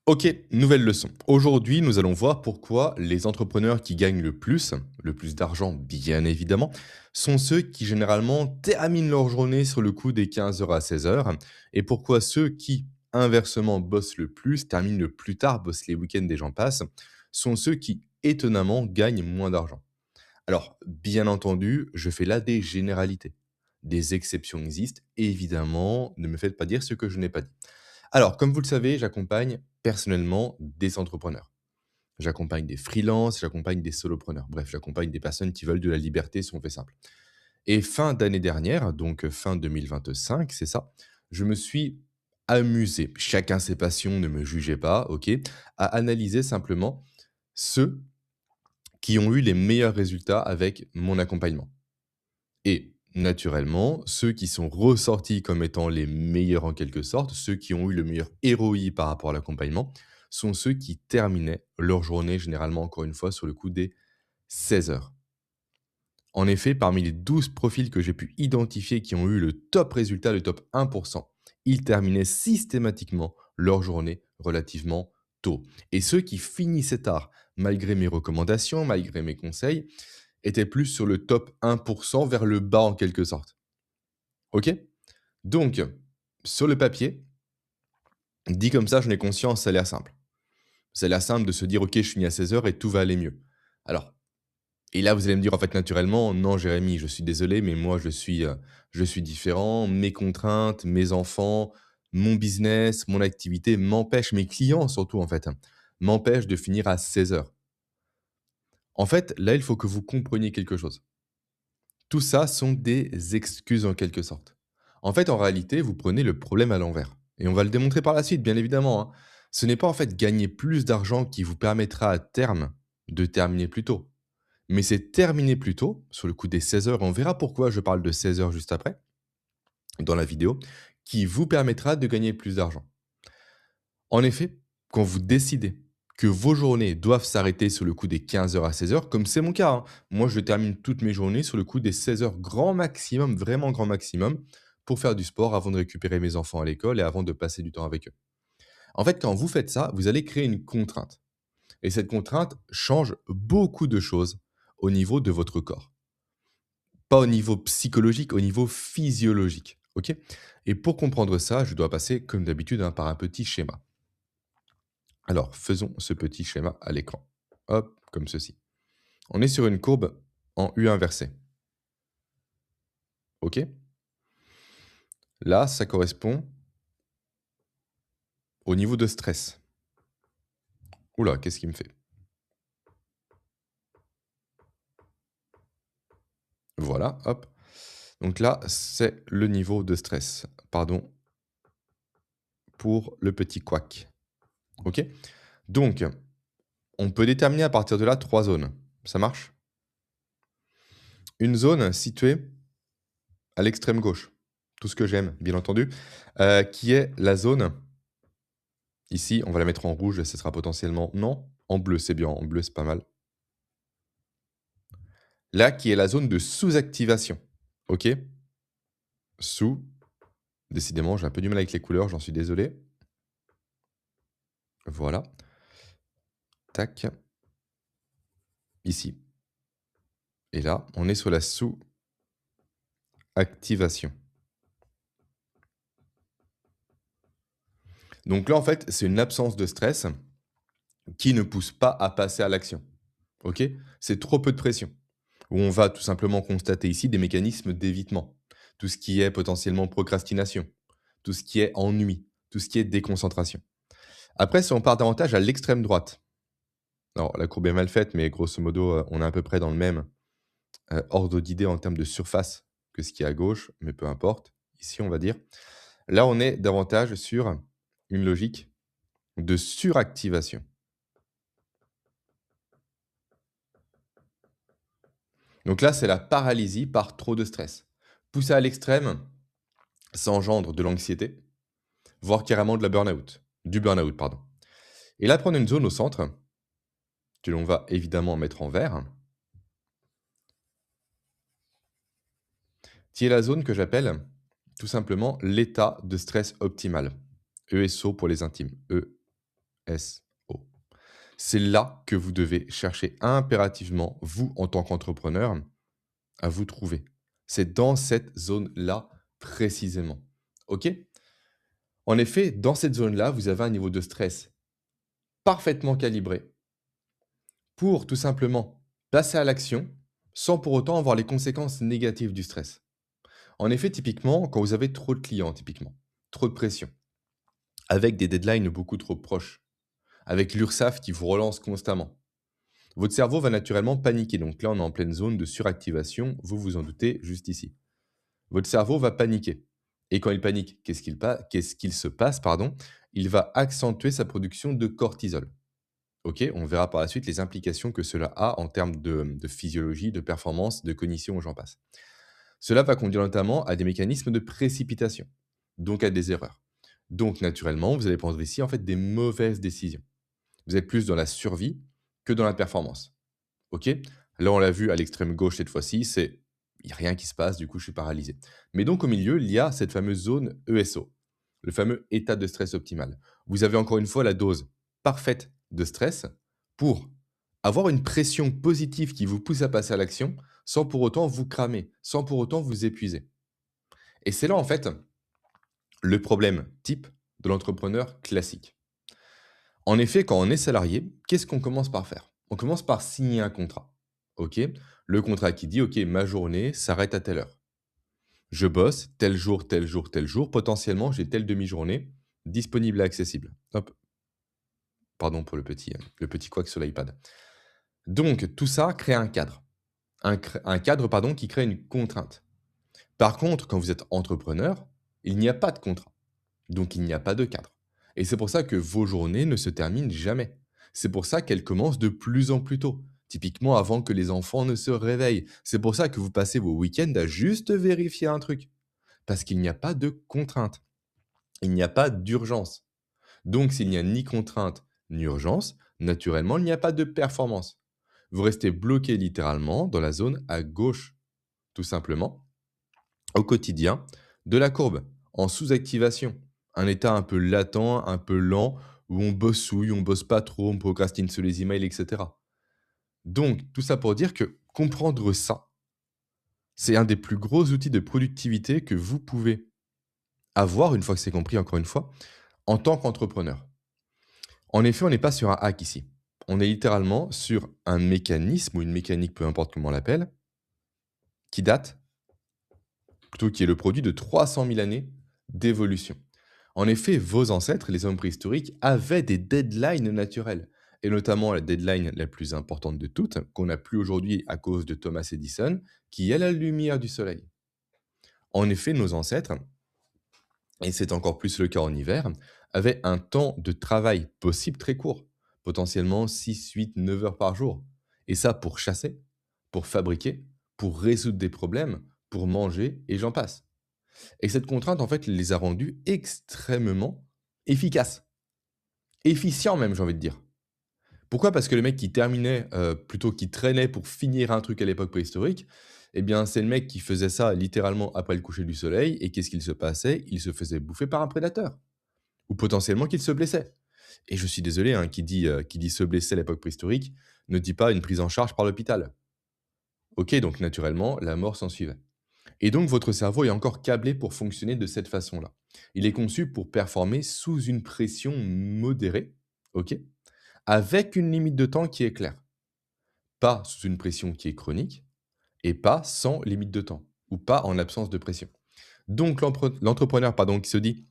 Ok, nouvelle leçon. Aujourd'hui, nous allons voir pourquoi les entrepreneurs qui gagnent le plus d'argent bien évidemment, sont ceux qui généralement terminent leur journée sur le coup des 15 heures à 16 heures, et pourquoi ceux qui, inversement, bossent le plus, terminent le plus tard, bossent les week-ends et j'en passe, sont ceux qui, étonnamment, gagnent moins d'argent. Alors, bien entendu, je fais là des généralités. Des exceptions existent, évidemment, ne me faites pas dire ce que je n'ai pas dit. Alors, comme vous le savez, j'accompagne personnellement des entrepreneurs. J'accompagne des freelances, j'accompagne des solopreneurs. Bref, j'accompagne des personnes qui veulent de la liberté si on fait simple. Et fin d'année dernière, donc fin 2025, c'est ça, je me suis amusé, chacun ses passions, ne me jugez pas, ok, à analyser simplement ceux qui ont eu les meilleurs résultats avec mon accompagnement. Et naturellement, ceux qui sont ressortis comme étant les meilleurs en quelque sorte, ceux qui ont eu le meilleur ROI par rapport à l'accompagnement, sont ceux qui terminaient leur journée généralement, encore une fois, sur le coup des 16 heures. En effet, parmi les 12 profils que j'ai pu identifier qui ont eu le top résultat, le top 1%, ils terminaient systématiquement leur journée relativement tôt. Et ceux qui finissaient tard, malgré mes recommandations, malgré mes conseils, étaient plus sur le top 1% vers le bas en quelque sorte. OK? Donc, sur le papier, dit comme ça, j'en ai conscience, ça a l'air simple. Ça a l'air simple de se dire: «OK, je finis à 16 heures et tout va aller mieux». Alors et là, vous allez me dire, en fait, naturellement: «Non, Jérémy, je suis désolé, mais moi, je suis différent. Mes contraintes, mes enfants, mon business, mon activité m'empêchent, mes clients surtout, en fait, m'empêchent de finir à 16 heures». En fait, là, il faut que vous compreniez quelque chose. Tout ça sont des excuses en quelque sorte. En fait, en réalité, vous prenez le problème à l'envers. Et on va le démontrer par la suite, bien évidemment, hein. Ce n'est pas en fait gagner plus d'argent qui vous permettra à terme de terminer plus tôt. Mais c'est terminer plus tôt, sur le coup des 16 heures, on verra pourquoi je parle de 16 heures juste après, dans la vidéo, qui vous permettra de gagner plus d'argent. En effet, quand vous décidez que vos journées doivent s'arrêter sur le coup des 15 heures à 16 heures, comme c'est mon cas, hein. Moi, je termine toutes mes journées sur le coup des 16 heures grand maximum, vraiment grand maximum, pour faire du sport avant de récupérer mes enfants à l'école et avant de passer du temps avec eux. En fait, quand vous faites ça, vous allez créer une contrainte. Et cette contrainte change beaucoup de choses au niveau de votre corps. Pas au niveau psychologique, au niveau physiologique. Ok. Et pour comprendre ça, je dois passer, comme d'habitude, hein, par un petit schéma. Alors, faisons ce petit schéma à l'écran. Hop, comme ceci. On est sur une courbe en U inversé. OK? Là, ça correspond au niveau de stress. Oula, qu'est-ce qu'il me fait? Voilà, hop. Donc là, c'est le niveau de stress. Pardon pour le petit couac. OK? Donc, on peut déterminer à partir de là 3 zones. Ça marche? Une zone située à l'extrême gauche, tout ce que j'aime, bien entendu, qui est la zone ici, on va la mettre en rouge, ce sera potentiellement non, en bleu, c'est bien, en bleu, c'est pas mal. Là, qui est la zone de sous-activation. OK? Sous, décidément, j'ai un peu du mal avec les couleurs, j'en suis désolé. Voilà, tac, ici. Et là, on est sur la sous-activation. Donc là, en fait, c'est une absence de stress qui ne pousse pas à passer à l'action. OK? C'est trop peu de pression. Où on va tout simplement constater ici des mécanismes d'évitement. Tout ce qui est potentiellement procrastination, tout ce qui est ennui, tout ce qui est déconcentration. Après, si on part davantage à l'extrême droite, alors la courbe est mal faite, mais grosso modo, on est à peu près dans le même ordre d'idée en termes de surface que ce qui est à gauche, mais peu importe. Ici, on va dire. Là, on est davantage sur une logique de suractivation. Donc là, c'est la paralysie par trop de stress. Poussé à l'extrême, ça engendre de l'anxiété, voire carrément de la burn-out. Du burn-out, pardon. Et là, prendre une zone au centre, que l'on va évidemment mettre en vert, qui est la zone que j'appelle tout simplement l'état de stress optimal. ESO pour les intimes. USO. C'est là que vous devez chercher impérativement, vous, en tant qu'entrepreneur, à vous trouver. C'est dans cette zone-là précisément. OK? En effet, dans cette zone-là, vous avez un niveau de stress parfaitement calibré pour tout simplement passer à l'action sans pour autant avoir les conséquences négatives du stress. En effet, typiquement, quand vous avez trop de clients, typiquement, trop de pression, avec des deadlines beaucoup trop proches, avec l'URSSAF qui vous relance constamment, votre cerveau va naturellement paniquer. Donc là, on est en pleine zone de suractivation, vous vous en doutez, juste ici. Votre cerveau va paniquer. Et quand il panique, qu'est-ce qu'il se passe, pardon? Il va accentuer sa production de cortisol. OK? On verra par la suite les implications que cela a en termes de physiologie, de performance, de cognition, j'en passe. Cela va conduire notamment à des mécanismes de précipitation, donc à des erreurs. Donc naturellement, vous allez prendre ici en fait des mauvaises décisions. Vous êtes plus dans la survie que dans la performance. OK? Là, on l'a vu à l'extrême gauche cette fois-ci, c'est il y a rien qui se passe, du coup, je suis paralysé. Mais donc au milieu, il y a cette fameuse zone ESO, le fameux état de stress optimal. Vous avez encore une fois la dose parfaite de stress pour avoir une pression positive qui vous pousse à passer à l'action sans pour autant vous cramer, sans pour autant vous épuiser. Et c'est là, en fait, le problème type de l'entrepreneur classique. En effet, quand on est salarié, qu'est-ce qu'on commence par faire? On commence par signer un contrat. OK? Le contrat qui dit: «OK, ma journée s'arrête à telle heure. Je bosse tel jour, tel jour, tel jour. Potentiellement, j'ai telle demi-journée disponible et accessible». Hop, pardon pour le petit couac sur l'iPad. Donc tout ça crée un cadre. Un cadre, pardon, qui crée une contrainte. Par contre, quand vous êtes entrepreneur, il n'y a pas de contrat. Donc il n'y a pas de cadre. Et c'est pour ça que vos journées ne se terminent jamais. C'est pour ça qu'elles commencent de plus en plus tôt. Typiquement avant que les enfants ne se réveillent. C'est pour ça que vous passez vos week-ends à juste vérifier un truc. Parce qu'il n'y a pas de contrainte. Il n'y a pas d'urgence. Donc s'il n'y a ni contrainte ni urgence, naturellement, il n'y a pas de performance. Vous restez bloqué littéralement dans la zone à gauche, tout simplement, au quotidien de la courbe, en sous-activation. Un état un peu latent, un peu lent, où on bossouille, on bosse pas trop, on procrastine sur les emails, etc. Donc, tout ça pour dire que comprendre ça, c'est un des plus gros outils de productivité que vous pouvez avoir, une fois que c'est compris, encore une fois, en tant qu'entrepreneur. En effet, on n'est pas sur un hack ici. On est littéralement sur un mécanisme ou une mécanique, peu importe comment on l'appelle, qui date, plutôt qui est le produit de 300 000 années d'évolution. En effet, vos ancêtres, les hommes préhistoriques, avaient des deadlines naturelles, et notamment la deadline la plus importante de toutes, qu'on n'a plus aujourd'hui à cause de Thomas Edison, qui est la lumière du soleil. En effet, nos ancêtres, et c'est encore plus le cas en hiver, avaient un temps de travail possible très court, potentiellement 6, 8, 9 heures par jour. Et ça pour chasser, pour fabriquer, pour résoudre des problèmes, pour manger, et j'en passe. Et cette contrainte, en fait, les a rendus extrêmement efficaces. Efficients même, j'ai envie de dire. Pourquoi? Parce que le mec qui terminait, plutôt qui traînait pour finir un truc à l'époque préhistorique, eh bien, c'est le mec qui faisait ça littéralement après le coucher du soleil et qu'est-ce qu'il se passait? Il se faisait bouffer par un prédateur ou potentiellement qu'il se blessait. Et je suis désolé, hein, qui dit se blesser à l'époque préhistorique ne dit pas une prise en charge par l'hôpital. OK, donc naturellement, la mort s'ensuivait. Et donc votre cerveau est encore câblé pour fonctionner de cette façon-là. Il est conçu pour performer sous une pression modérée, OK, avec une limite de temps qui est claire. Pas sous une pression qui est chronique et pas sans limite de temps ou pas en absence de pression. Donc l'entrepreneur pardon, qui se dit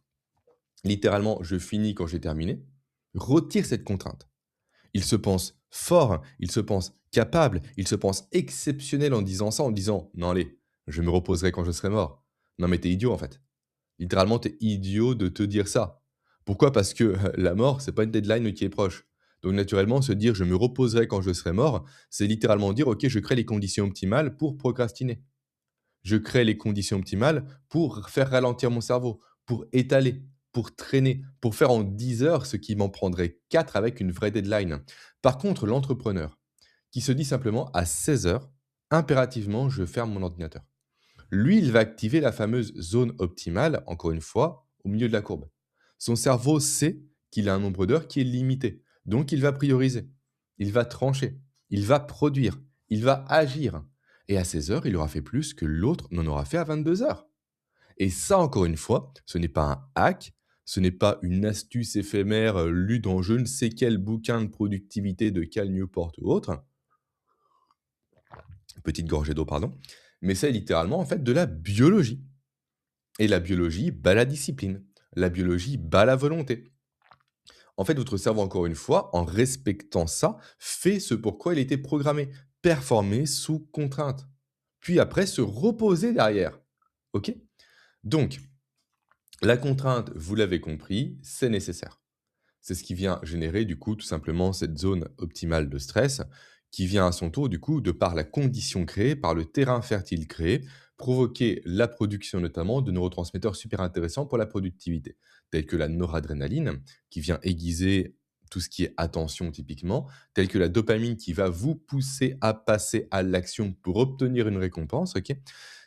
littéralement je finis quand j'ai terminé, retire cette contrainte. Il se pense fort, il se pense capable, il se pense exceptionnel en disant ça, en disant non allez, je me reposerai quand je serai mort. Non mais t'es idiot en fait. Littéralement, t'es idiot de te dire ça. Pourquoi? Parce que la mort, c'est pas une deadline qui est proche. Donc naturellement, se dire: «Je me reposerai quand je serai mort», c'est littéralement dire: «OK, je crée les conditions optimales pour procrastiner. Je crée les conditions optimales pour faire ralentir mon cerveau, pour étaler, pour traîner, pour faire en 10 heures ce qui m'en prendrait 4 avec une vraie deadline». Par contre, l'entrepreneur qui se dit simplement: «À 16 heures, impérativement, je ferme mon ordinateur». Lui, il va activer la fameuse zone optimale, encore une fois, au milieu de la courbe. Son cerveau sait qu'il a un nombre d'heures qui est limité. Donc il va prioriser, il va trancher, il va produire, il va agir. Et à 16 heures, il aura fait plus que l'autre n'en aura fait à 22 heures. Et ça, encore une fois, ce n'est pas un hack, ce n'est pas une astuce éphémère lue dans je ne sais quel bouquin de productivité de Cal Newport ou autre. Petite gorgée d'eau, pardon. Mais c'est littéralement en fait de la biologie. Et la biologie bat la discipline. La biologie bat la volonté. En fait, votre cerveau, encore une fois, en respectant ça, fait ce pourquoi il était programmé. Performer sous contrainte. Puis après, se reposer derrière. OK? Donc, la contrainte, vous l'avez compris, c'est nécessaire. C'est ce qui vient générer, du coup, tout simplement cette zone optimale de stress, qui vient à son tour, du coup, de par la condition créée, par le terrain fertile créé, provoquer la production notamment de neurotransmetteurs super intéressants pour la productivité, tels que la noradrénaline, qui vient aiguiser tout ce qui est attention typiquement, tels que la dopamine qui va vous pousser à passer à l'action pour obtenir une récompense, ok,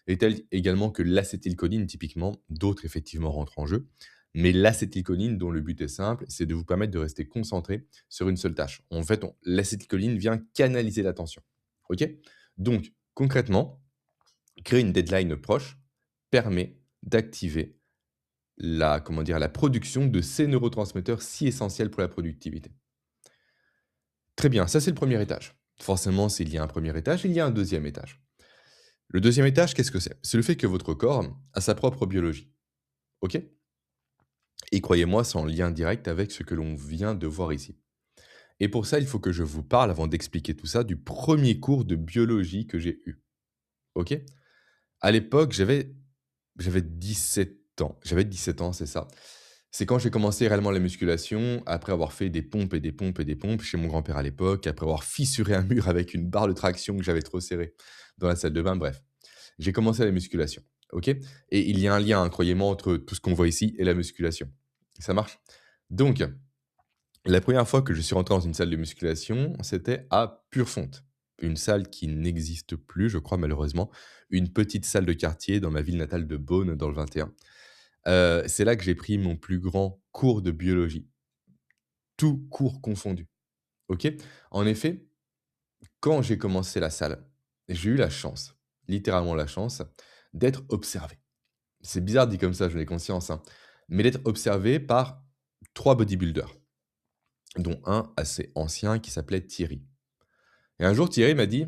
et tel également que l'acétylcholine typiquement, d'autres effectivement rentrent en jeu. Mais l'acétylcholine, dont le but est simple, c'est de vous permettre de rester concentré sur une seule tâche. En fait, l'acétylcholine vient canaliser l'attention. OK? Donc, concrètement, créer une deadline proche permet d'activer la, comment dire, la production de ces neurotransmetteurs si essentiels pour la productivité. Très bien, ça c'est le premier étage. Forcément, s'il y a un premier étage, il y a un deuxième étage. Le deuxième étage, qu'est-ce que c'est? C'est le fait que votre corps a sa propre biologie. OK? Et croyez-moi, c'est en lien direct avec ce que l'on vient de voir ici. Et pour ça, il faut que je vous parle, avant d'expliquer tout ça, du premier cours de biologie que j'ai eu. OK? À l'époque, j'avais 17 ans. J'avais 17 ans, c'est ça. C'est quand j'ai commencé réellement la musculation, après avoir fait des pompes et des pompes et des pompes chez mon grand-père à l'époque, après avoir fissuré un mur avec une barre de traction que j'avais trop serrée dans la salle de bain, bref. J'ai commencé la musculation. OK? Et il y a un lien, hein, croyez-moi, entre tout ce qu'on voit ici et la musculation. Ça marche? Donc, la première fois que je suis rentré dans une salle de musculation, c'était à Purfonte, une salle qui n'existe plus, je crois malheureusement, une petite salle de quartier dans ma ville natale de Beaune, dans le 21. C'est là que j'ai pris mon plus grand cours de biologie, tout cours confondu, OK? En effet, quand j'ai commencé la salle, j'ai eu la chance, littéralement la chance, d'être observé. C'est bizarre dit comme ça, j'en ai conscience, hein, mais d'être observé par 3 bodybuilders, dont un assez ancien qui s'appelait Thierry. Et un jour, Thierry m'a dit,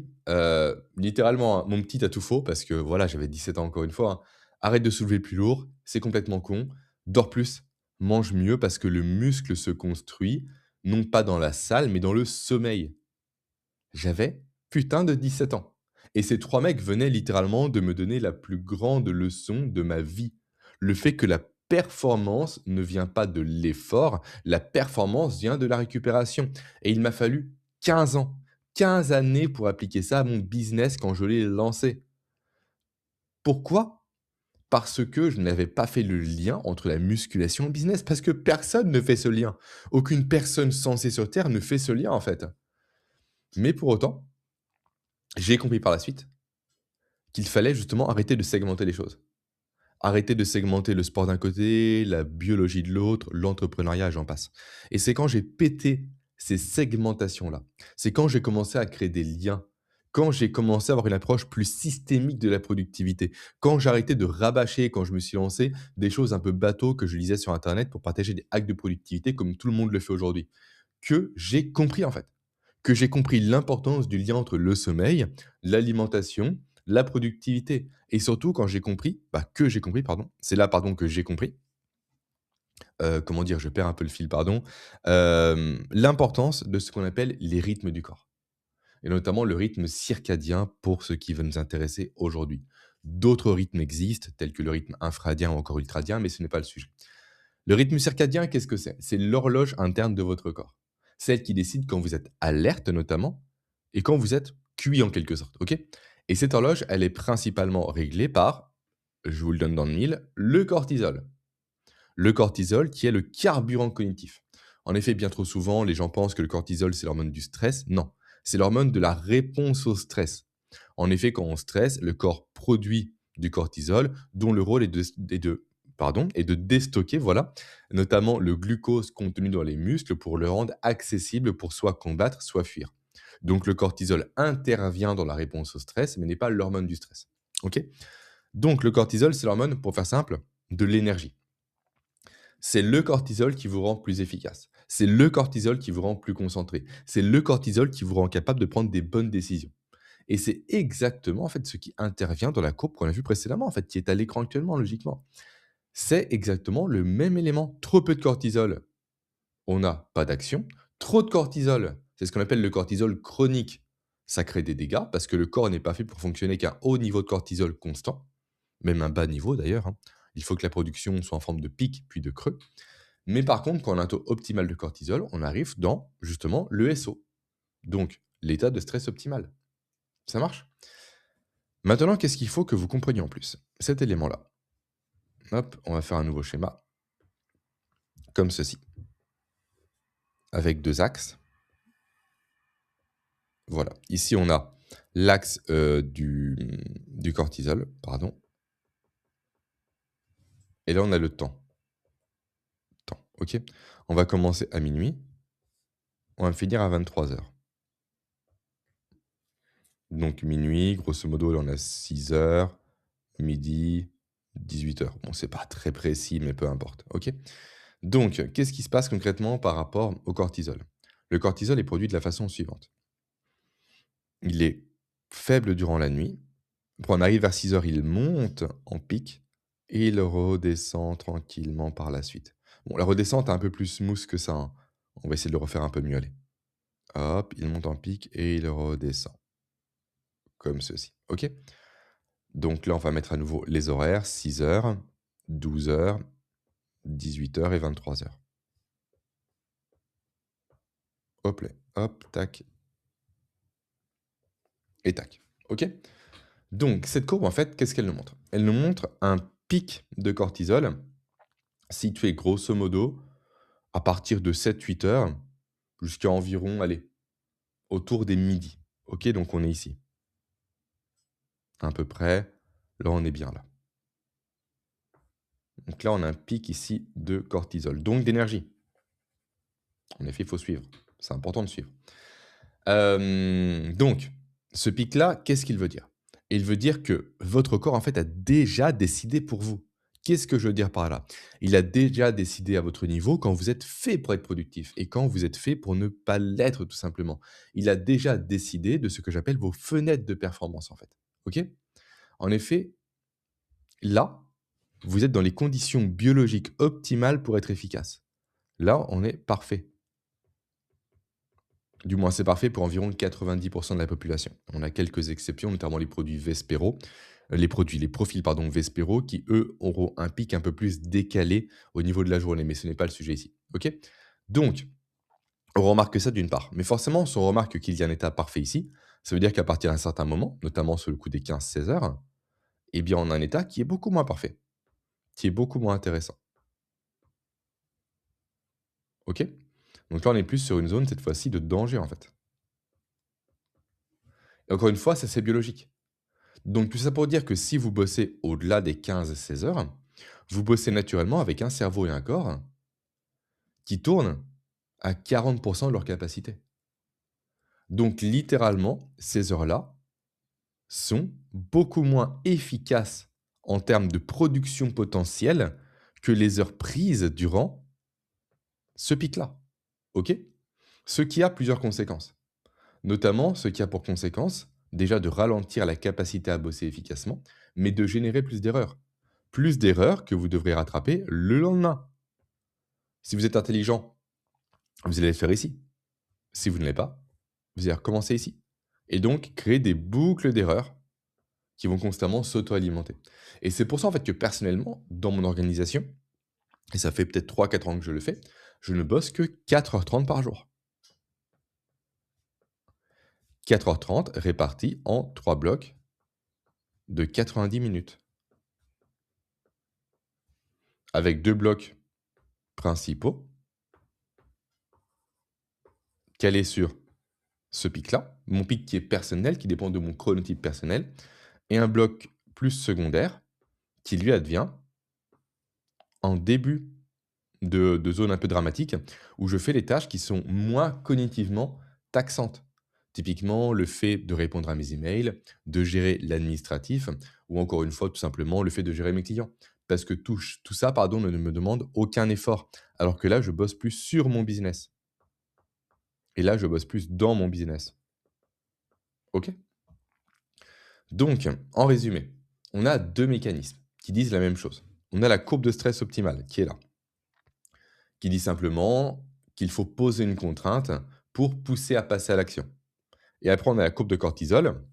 littéralement, hein: «Mon petit, tu tout faux», parce que voilà, j'avais 17 ans encore une fois, hein: «Arrête de soulever plus lourd, c'est complètement con. Dors plus, mange mieux parce que le muscle se construit, non pas dans la salle, mais dans le sommeil». J'avais putain de 17 ans. Et ces 3 mecs venaient littéralement de me donner la plus grande leçon de ma vie. Le fait que la performance ne vient pas de l'effort, la performance vient de la récupération. Et il m'a fallu 15 ans, 15 années pour appliquer ça à mon business quand je l'ai lancé. Pourquoi? Parce que je n'avais pas fait le lien entre la musculation et le business, parce que personne ne fait ce lien. Aucune personne censée sur terre ne fait ce lien en fait. Mais pour autant, j'ai compris par la suite qu'il fallait justement arrêter de segmenter les choses. Arrêter de segmenter le sport d'un côté, la biologie de l'autre, l'entrepreneuriat, j'en passe. Et c'est quand j'ai pété ces segmentations-là, c'est quand j'ai commencé à créer des liens, quand j'ai commencé à avoir une approche plus systémique de la productivité, quand j'ai arrêté de rabâcher, quand je me suis lancé des choses un peu bateau que je lisais sur internet pour partager des hacks de productivité comme tout le monde le fait aujourd'hui, que j'ai compris en fait. Que j'ai compris l'importance du lien entre le sommeil, l'alimentation, la productivité et surtout quand j'ai compris, que j'ai compris pardon, c'est là pardon que j'ai compris, comment dire? Je perds un peu le fil pardon, l'importance de ce qu'on appelle les rythmes du corps et notamment le rythme circadien pour ce qui va nous intéresser aujourd'hui. D'autres rythmes existent tels que le rythme infradien ou encore ultradien, mais ce n'est pas le sujet. Le rythme circadien, qu'est-ce que c'est? C'est l'horloge interne de votre corps. Celle qui décide quand vous êtes alerte notamment et quand vous êtes cuit en quelque sorte, OK? Et cette horloge, elle est principalement réglée par, je vous le donne dans le mille, le cortisol. Le cortisol qui est le carburant cognitif. En effet, bien trop souvent, les gens pensent que le cortisol, c'est l'hormone du stress. Non, c'est l'hormone de la réponse au stress. En effet, quand on stresse, le corps produit du cortisol dont le rôle est de pardon, et de déstocker, voilà, notamment le glucose contenu dans les muscles pour le rendre accessible pour soit combattre, soit fuir. Donc le cortisol intervient dans la réponse au stress, mais n'est pas l'hormone du stress. Ok. Donc le cortisol, c'est l'hormone, pour faire simple, de l'énergie. C'est le cortisol qui vous rend plus efficace. C'est le cortisol qui vous rend plus concentré. C'est le cortisol qui vous rend capable de prendre des bonnes décisions. Et c'est exactement en fait ce qui intervient dans la courbe qu'on a vue précédemment, en fait, qui est à l'écran actuellement, logiquement. C'est exactement le même élément. Trop peu de cortisol, on n'a pas d'action. Trop de cortisol, c'est ce qu'on appelle le cortisol chronique. Ça crée des dégâts parce que le corps n'est pas fait pour fonctionner qu'à un haut niveau de cortisol constant, même un bas niveau d'ailleurs, hein. Il faut que la production soit en forme de pic puis de creux. Mais par contre, quand on a un taux optimal de cortisol, on arrive dans justement le SO, donc l'état de stress optimal. Ça marche? Maintenant, qu'est-ce qu'il faut que vous compreniez en plus? Cet élément-là. Hop, on va faire un nouveau schéma, comme ceci, avec deux axes. Voilà. Ici, on a l'axe du cortisol, pardon. Et là, on a le temps. Temps, ok? On va commencer à minuit. On va finir à 23 heures. Donc minuit, grosso modo, là, on a 6 heures, midi, 18 heures. Bon, c'est pas très précis, mais peu importe, ok? Donc, qu'est-ce qui se passe concrètement par rapport au cortisol? Le cortisol est produit de la façon suivante. Il est faible durant la nuit. Quand on arrive vers 6 heures, il monte en pic et il redescend tranquillement par la suite. Bon, la redescente est un peu plus smooth que ça, hein. On va essayer de le refaire un peu mieux, allez. Hop, il monte en pic et il redescend. Comme ceci, ok? Donc là, on va mettre à nouveau les horaires, 6 heures, 12 heures, 18 heures et 23 heures. Hop là, hop, tac et tac, ok? Donc cette courbe, en fait, qu'est-ce qu'elle nous montre? Elle nous montre un pic de cortisol situé grosso modo à partir de 7-8 heures jusqu'à environ, allez, autour des midis. Ok, donc on est ici. À peu près, là on est bien là. Donc là on a un pic ici de cortisol, donc d'énergie. En effet, il faut suivre. C'est important de suivre. Donc, ce pic-là, qu'est-ce qu'il veut dire? Il veut dire que votre corps, en fait, a déjà décidé pour vous. Qu'est-ce que je veux dire par là? Il a déjà décidé à votre niveau quand vous êtes fait pour être productif et quand vous êtes fait pour ne pas l'être, tout simplement. Il a déjà décidé de ce que j'appelle vos fenêtres de performance, en fait. OK? En effet, là, vous êtes dans les conditions biologiques optimales pour être efficace. Là, on est parfait. Du moins, c'est parfait pour environ 90% de la population. On a quelques exceptions, notamment les produits Vespero, les profils pardon, Vespero, qui eux auront un pic un peu plus décalé au niveau de la journée, mais ce n'est pas le sujet ici. Ok. Donc, on remarque ça d'une part. Mais forcément, si on remarque qu'il y a un état parfait ici, ça veut dire qu'à partir d'un certain moment, notamment sur le coup des 15-16 heures, eh bien, on a un état qui est beaucoup moins parfait, qui est beaucoup moins intéressant. Ok. Donc là, on est plus sur une zone, cette fois-ci, de danger, en fait. Et encore une fois, ça c'est biologique. Donc tout ça pour dire que si vous bossez au-delà des 15-16 heures, vous bossez naturellement avec un cerveau et un corps qui tournent à 40% de leur capacité. Donc littéralement, ces heures-là sont beaucoup moins efficaces en termes de production potentielle que les heures prises durant ce pic-là. OK? Ce qui a plusieurs conséquences. Notamment ce qui a pour conséquence déjà de ralentir la capacité à bosser efficacement, mais de générer plus d'erreurs. Plus d'erreurs que vous devrez rattraper le lendemain. Si vous êtes intelligent, vous allez le faire ici. Si vous ne l'êtes pas, vous allez recommencer ici. Et donc créer des boucles d'erreurs qui vont constamment s'auto-alimenter. Et c'est pour ça en fait que personnellement, dans mon organisation, et ça fait peut-être 3-4 ans que je le fais, je ne bosse que 4h30 par jour. 4h30 répartis en 3 blocs de 90 minutes. Avec 2 blocs principaux, calés sur ce pic-là, mon pic qui est personnel, qui dépend de mon chronotype personnel, et un bloc plus secondaire, qui lui advient en début de zone un peu dramatique, où je fais les tâches qui sont moins cognitivement taxantes. Typiquement, le fait de répondre à mes emails, de gérer l'administratif, ou encore une fois, tout simplement, le fait de gérer mes clients. Parce que tout ça, pardon, ne me demande aucun effort. Alors que là, je bosse plus sur mon business. Et là, je bosse plus dans mon business. OK? Donc, en résumé, on a 2 mécanismes qui disent la même chose. On a la courbe de stress optimale qui est là, qui dit simplement qu'il faut poser une contrainte pour pousser à passer à l'action. Et après, on a la courbe de cortisol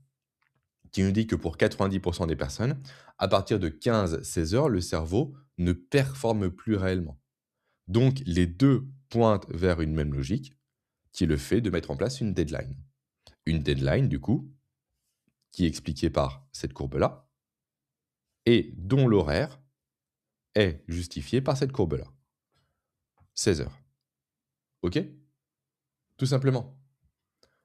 qui nous dit que pour 90 des personnes, à partir de 15-16 heures, le cerveau ne performe plus réellement. Donc, les 2 pointent vers une même logique, qui est le fait de mettre en place une deadline. Une deadline, du coup, qui est expliquée par cette courbe-là et dont l'horaire est justifié par cette courbe-là. 16 heures. OK? Tout simplement.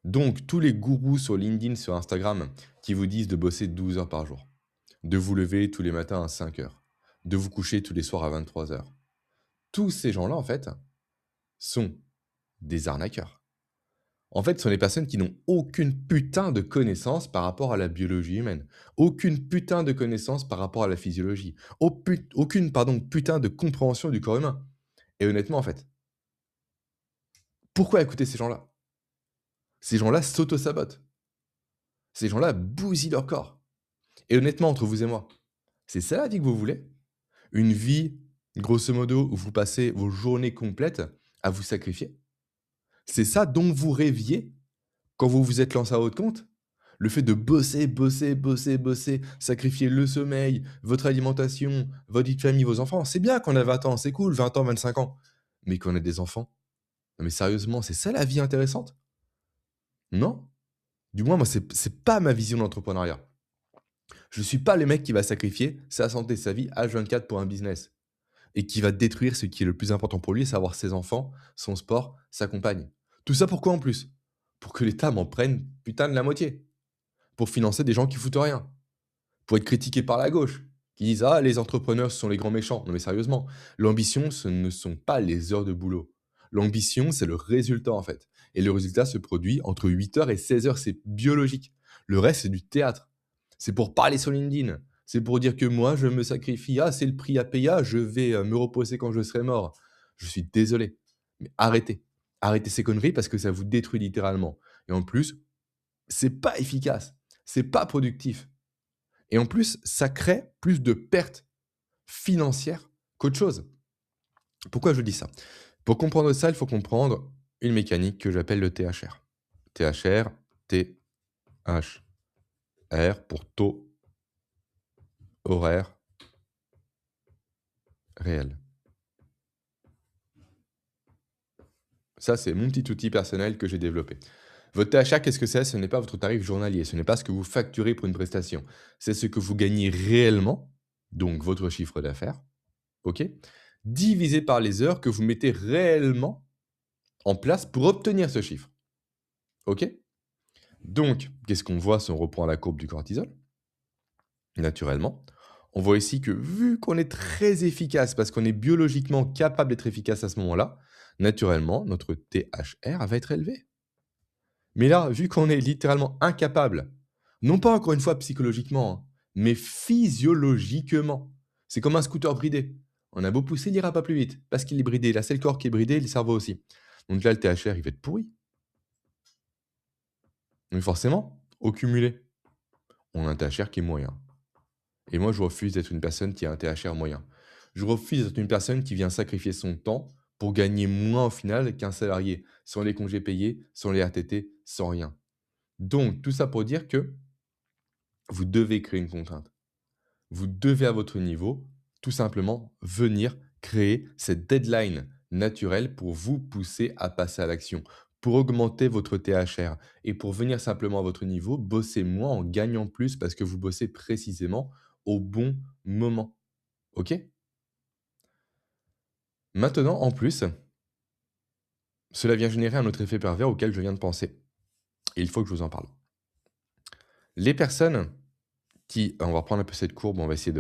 Donc, tous les gourous sur LinkedIn, sur Instagram, qui vous disent de bosser 12 heures par jour, de vous lever tous les matins à 5 heures, de vous coucher tous les soirs à 23 heures. Tous ces gens-là, en fait, sont des arnaqueurs. En fait, ce sont des personnes qui n'ont aucune putain de connaissance par rapport à la biologie humaine. Aucune putain de connaissance par rapport à la physiologie. Aucune, pardon, putain de compréhension du corps humain. Et honnêtement, en fait, pourquoi écouter ces gens-là? Ces gens-là s'auto-sabotent. Ces gens-là bousillent leur corps. Et honnêtement, entre vous et moi, c'est ça la vie que vous voulez? Une vie, grosso modo, où vous passez vos journées complètes à vous sacrifier? C'est ça dont vous rêviez quand vous vous êtes lancé à votre compte? Le fait de bosser, bosser, bosser, bosser, sacrifier le sommeil, votre alimentation, votre vie de famille, vos enfants. C'est bien qu'on a 20 ans, c'est cool, 20 ans, 25 ans. Mais qu'on a des enfants? Non mais sérieusement, c'est ça la vie intéressante? Non? Du moins, moi, c'est pas ma vision d'entrepreneuriat. Je suis pas le mec qui va sacrifier sa santé, sa vie H24 pour un business et qui va détruire ce qui est le plus important pour lui, à savoir ses enfants, son sport, sa compagne. Tout ça pourquoi en plus? Pour que l'État m'en prenne putain de la moitié. Pour financer des gens qui foutent rien. Pour être critiqué par la gauche, qui disent: «Ah, les entrepreneurs, ce sont les grands méchants». Non mais sérieusement, l'ambition, ce ne sont pas les heures de boulot. L'ambition, c'est le résultat en fait. Et le résultat se produit entre 8 heures et 16 heures, c'est biologique. Le reste, c'est du théâtre. C'est pour parler sur LinkedIn. C'est pour dire que moi, je me sacrifie. Ah, c'est le prix à payer. Ah, je vais me reposer quand je serai mort. Je suis désolé. Mais arrêtez. Arrêtez ces conneries parce que ça vous détruit littéralement. Et en plus, c'est pas efficace. C'est pas productif. Et en plus, ça crée plus de pertes financières qu'autre chose. Pourquoi je dis ça? Pour comprendre ça, il faut comprendre une mécanique que j'appelle le THR. THR, T-H-R pour taux horaire réel. Ça, c'est mon petit outil personnel que j'ai développé. Votre THR, qu'est-ce que c'est? Ce n'est pas votre tarif journalier, ce n'est pas ce que vous facturez pour une prestation. C'est ce que vous gagnez réellement, donc votre chiffre d'affaires, ok? Divisé par les heures que vous mettez réellement en place pour obtenir ce chiffre. OK? Donc, qu'est-ce qu'on voit si on reprend la courbe du cortisol? Naturellement, on voit ici que vu qu'on est très efficace, parce qu'on est biologiquement capable d'être efficace à ce moment-là, naturellement, notre THR va être élevé. Mais là, vu qu'on est littéralement incapable, non pas encore une fois psychologiquement, hein, mais physiologiquement, c'est comme un scooter bridé. On a beau pousser, il n'ira pas plus vite, parce qu'il est bridé. Là, c'est le corps qui est bridé, le cerveau aussi. Donc là, le THR, il va être pourri. Donc forcément, au cumulé, on a un THR qui est moyen. Et moi, je refuse d'être une personne qui a un THR moyen. Je refuse d'être une personne qui vient sacrifier son temps pour gagner moins au final qu'un salarié, sans les congés payés, sans les RTT, sans rien. Donc, tout ça pour dire que vous devez créer une contrainte. Vous devez à votre niveau, tout simplement, venir créer cette deadline naturelle pour vous pousser à passer à l'action, pour augmenter votre THR et pour venir simplement à votre niveau, bosser moins en gagnant plus parce que vous bossez précisément au bon moment. OK? Maintenant, en plus, cela vient générer un autre effet pervers auquel je viens de penser. Et il faut que je vous en parle. Les personnes qui, on va reprendre un peu cette courbe, on va essayer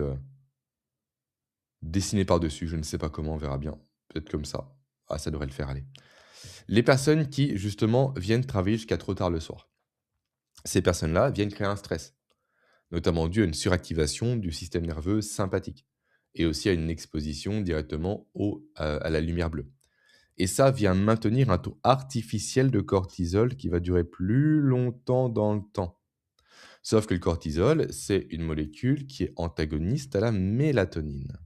Dessiner par-dessus, je ne sais pas comment, on verra bien. Peut-être comme ça. Ah, ça devrait le faire, allez. Les personnes qui, justement, viennent travailler jusqu'à trop tard le soir. Ces personnes-là viennent créer un stress, notamment dû à une suractivation du système nerveux sympathique et aussi à une exposition directement à la lumière bleue. Et ça vient maintenir un taux artificiel de cortisol qui va durer plus longtemps dans le temps. Sauf que le cortisol, c'est une molécule qui est antagoniste à la mélatonine,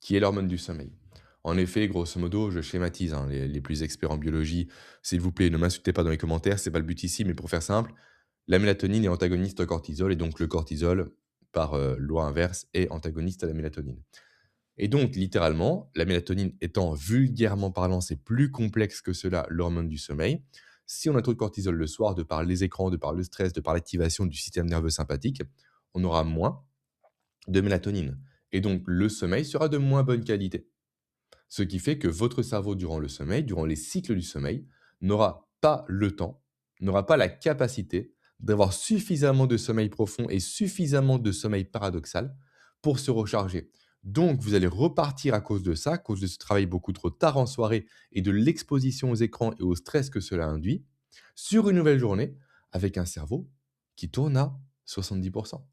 qui est l'hormone du sommeil. En effet, grosso modo, je schématise, hein, les plus experts en biologie, s'il vous plaît, ne m'insultez pas dans les commentaires, c'est pas le but ici, mais pour faire simple, la mélatonine est antagoniste au cortisol et donc le cortisol, par loi inverse, est antagoniste à la mélatonine. Et donc, littéralement, la mélatonine étant vulgairement parlant, c'est plus complexe que cela, l'hormone du sommeil. Si on a trop de cortisol le soir, de par les écrans, de par le stress, de par l'activation du système nerveux sympathique, on aura moins de mélatonine. Et donc, le sommeil sera de moins bonne qualité. Ce qui fait que votre cerveau, durant le sommeil, durant les cycles du sommeil, n'aura pas le temps, n'aura pas la capacité d'avoir suffisamment de sommeil profond et suffisamment de sommeil paradoxal pour se recharger. Donc, vous allez repartir à cause de ça, à cause de ce travail beaucoup trop tard en soirée et de l'exposition aux écrans et au stress que cela induit, sur une nouvelle journée, avec un cerveau qui tourne à 70%.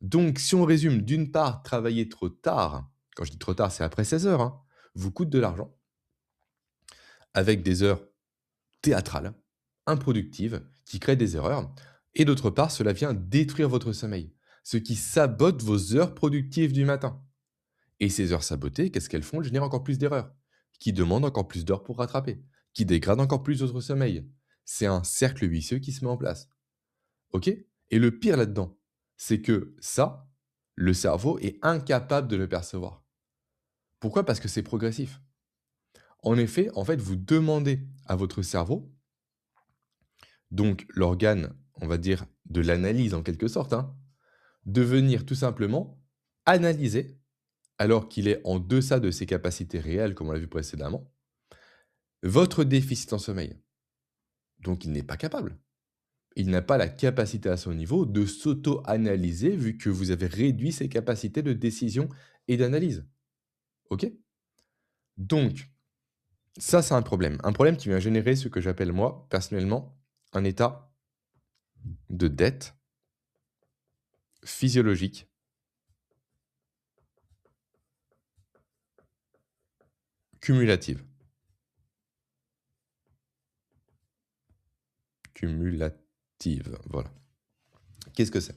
Donc, si on résume, d'une part, travailler trop tard, quand je dis trop tard, c'est après 16 heures, hein, vous coûte de l'argent, avec des heures théâtrales, improductives, qui créent des erreurs. Et d'autre part, cela vient détruire votre sommeil, ce qui sabote vos heures productives du matin. Et ces heures sabotées, qu'est-ce qu'elles font? Elles génèrent encore plus d'erreurs, qui demandent encore plus d'heures pour rattraper, qui dégradent encore plus votre sommeil. C'est un cercle vicieux qui se met en place. OK? Et le pire là-dedans, c'est que ça, le cerveau est incapable de le percevoir. Pourquoi? Parce que c'est progressif. En effet, en fait, vous demandez à votre cerveau, donc l'organe, on va dire, de l'analyse en quelque sorte, hein, de venir tout simplement analyser, alors qu'il est en deçà de ses capacités réelles, comme on l'a vu précédemment, votre déficit en sommeil. Donc il n'est pas capable. Il n'a pas la capacité à son niveau de s'auto-analyser vu que vous avez réduit ses capacités de décision et d'analyse. OK? Donc, ça, c'est un problème. Un problème qui vient générer ce que j'appelle moi, personnellement, un état de dette physiologique cumulative. Cumulative, voilà. Qu'est-ce que c'est?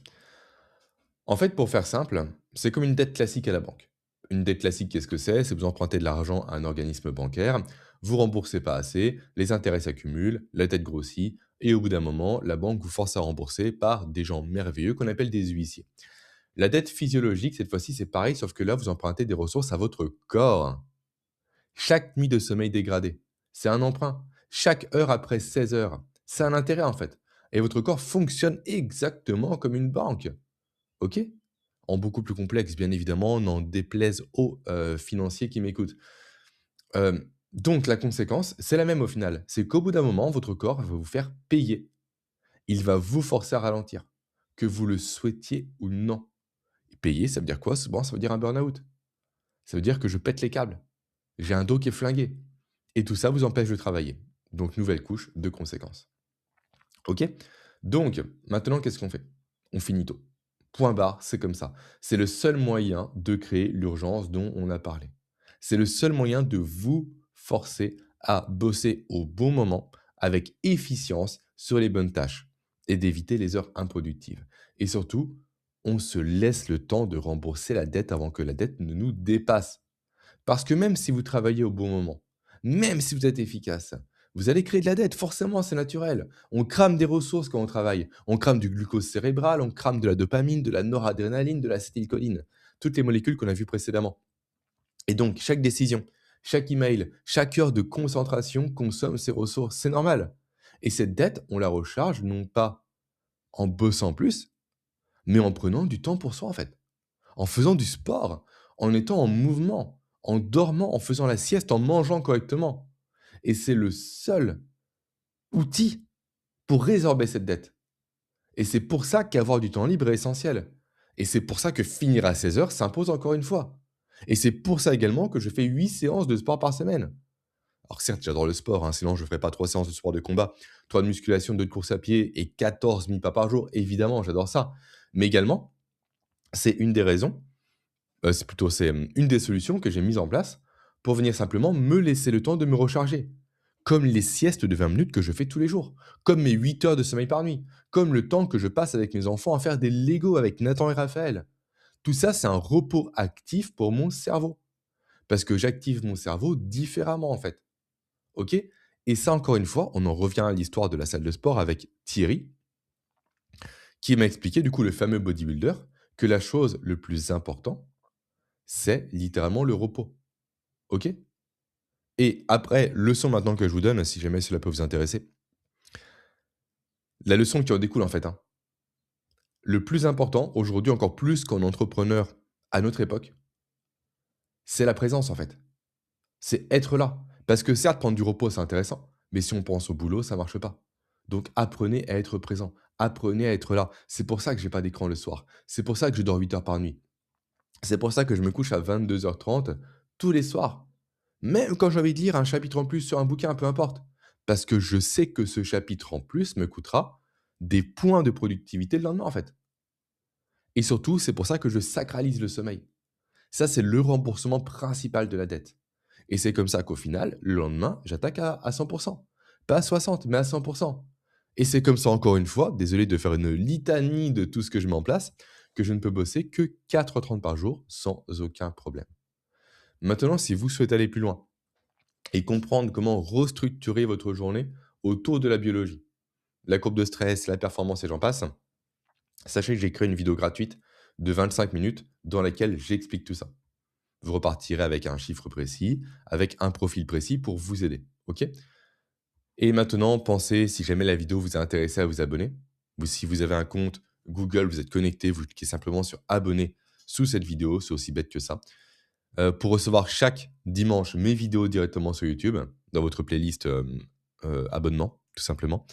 En fait, pour faire simple, c'est comme une dette classique à la banque. Une dette classique, qu'est-ce que c'est? C'est vous empruntez de l'argent à un organisme bancaire, vous remboursez pas assez, les intérêts s'accumulent, la dette grossit, et au bout d'un moment, la banque vous force à rembourser par des gens merveilleux qu'on appelle des huissiers. La dette physiologique, cette fois-ci, c'est pareil, sauf que là, vous empruntez des ressources à votre corps. Chaque nuit de sommeil dégradé, c'est un emprunt. Chaque heure après 16 heures, c'est un intérêt en fait. Et votre corps fonctionne exactement comme une banque. OK? En beaucoup plus complexe, bien évidemment, n'en déplaise aux financiers qui m'écoutent. Donc la conséquence, c'est la même au final. C'est qu'au bout d'un moment, votre corps va vous faire payer. Il va vous forcer à ralentir, que vous le souhaitiez ou non. Et payer, ça veut dire quoi? Souvent, ça veut dire un burn-out. Ça veut dire que je pète les câbles. J'ai un dos qui est flingué. Et tout ça vous empêche de travailler. Donc, nouvelle couche de conséquences. OK? Donc, maintenant, qu'est-ce qu'on fait? On finito. Point barre, c'est comme ça. C'est le seul moyen de créer l'urgence dont on a parlé. C'est le seul moyen de vous forcer à bosser au bon moment, avec efficience, sur les bonnes tâches et d'éviter les heures improductives. Et surtout, on se laisse le temps de rembourser la dette avant que la dette ne nous dépasse. Parce que même si vous travaillez au bon moment, même si vous êtes efficace, vous allez créer de la dette, forcément, c'est naturel. On crame des ressources quand on travaille. On crame du glucose cérébral, on crame de la dopamine, de la noradrénaline, de l'acétylcholine, toutes les molécules qu'on a vues précédemment. Et donc, chaque décision, chaque email, chaque heure de concentration consomme ces ressources, c'est normal. Et cette dette, on la recharge non pas en bossant plus, mais en prenant du temps pour soi, en fait. En faisant du sport, en étant en mouvement, en dormant, en faisant la sieste, en mangeant correctement. Et c'est le seul outil pour résorber cette dette. Et c'est pour ça qu'avoir du temps libre est essentiel. Et c'est pour ça que finir à 16 heures s'impose encore une fois. Et c'est pour ça également que je fais 8 séances de sport par semaine. Alors certes, j'adore le sport, hein, sinon je ne ferais pas 3 séances de sport de combat, 3 de musculation, 2 de course à pied et 14 000 pas par jour. Évidemment, j'adore ça. Mais également, c'est une des raisons, une des solutions que j'ai mises en place pour venir simplement me laisser le temps de me recharger. Comme les siestes de 20 minutes que je fais tous les jours, comme mes 8 heures de sommeil par nuit, comme le temps que je passe avec mes enfants à faire des Lego avec Nathan et Raphaël. Tout ça, c'est un repos actif pour mon cerveau. Parce que j'active mon cerveau différemment, en fait. OK? Et ça, encore une fois, on en revient à l'histoire de la salle de sport avec Thierry, qui m'a expliqué, du coup, le fameux bodybuilder, que la chose le plus important, c'est littéralement le repos. OK? Et après, leçon maintenant que je vous donne, si jamais cela peut vous intéresser, la leçon qui en découle, en fait, hein. Le plus important, aujourd'hui, encore plus qu'en entrepreneur à notre époque, c'est la présence, en fait. C'est être là. Parce que certes, prendre du repos, c'est intéressant, mais si on pense au boulot, ça marche pas. Donc apprenez à être présent, apprenez à être là. C'est pour ça que j'ai pas d'écran le soir. C'est pour ça que je dors 8 heures par nuit. C'est pour ça que je me couche à 22h30 tous les soirs. Même quand j'ai envie de lire un chapitre en plus sur un bouquin, peu importe. Parce que je sais que ce chapitre en plus me coûtera des points de productivité le lendemain, en fait. Et surtout, c'est pour ça que je sacralise le sommeil. Ça, c'est le remboursement principal de la dette. Et c'est comme ça qu'au final, le lendemain, j'attaque à 100%. Pas à 60, mais à 100%. Et c'est comme ça, encore une fois, désolé de faire une litanie de tout ce que je mets en place, que je ne peux bosser que 4h30 par jour sans aucun problème. Maintenant, si vous souhaitez aller plus loin et comprendre comment restructurer votre journée autour de la biologie, la courbe de stress, la performance et j'en passe, sachez que j'ai créé une vidéo gratuite de 25 minutes dans laquelle j'explique tout ça. Vous repartirez avec un chiffre précis, avec un profil précis pour vous aider. OK? Et maintenant, pensez, si jamais la vidéo vous a intéressé, à vous abonner. Ou si vous avez un compte Google, vous êtes connecté, vous cliquez simplement sur abonner sous cette vidéo, c'est aussi bête que ça. Pour recevoir chaque dimanche mes vidéos directement sur YouTube, dans votre playlist abonnement, tout simplement.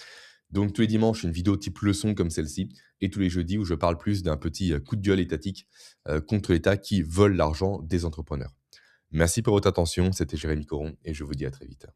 Donc tous les dimanches, une vidéo type leçon comme celle-ci, et tous les jeudis où je parle plus d'un petit coup de gueule étatique contre l'État qui vole l'argent des entrepreneurs. Merci pour votre attention, c'était Jérémy Coron et je vous dis à très vite.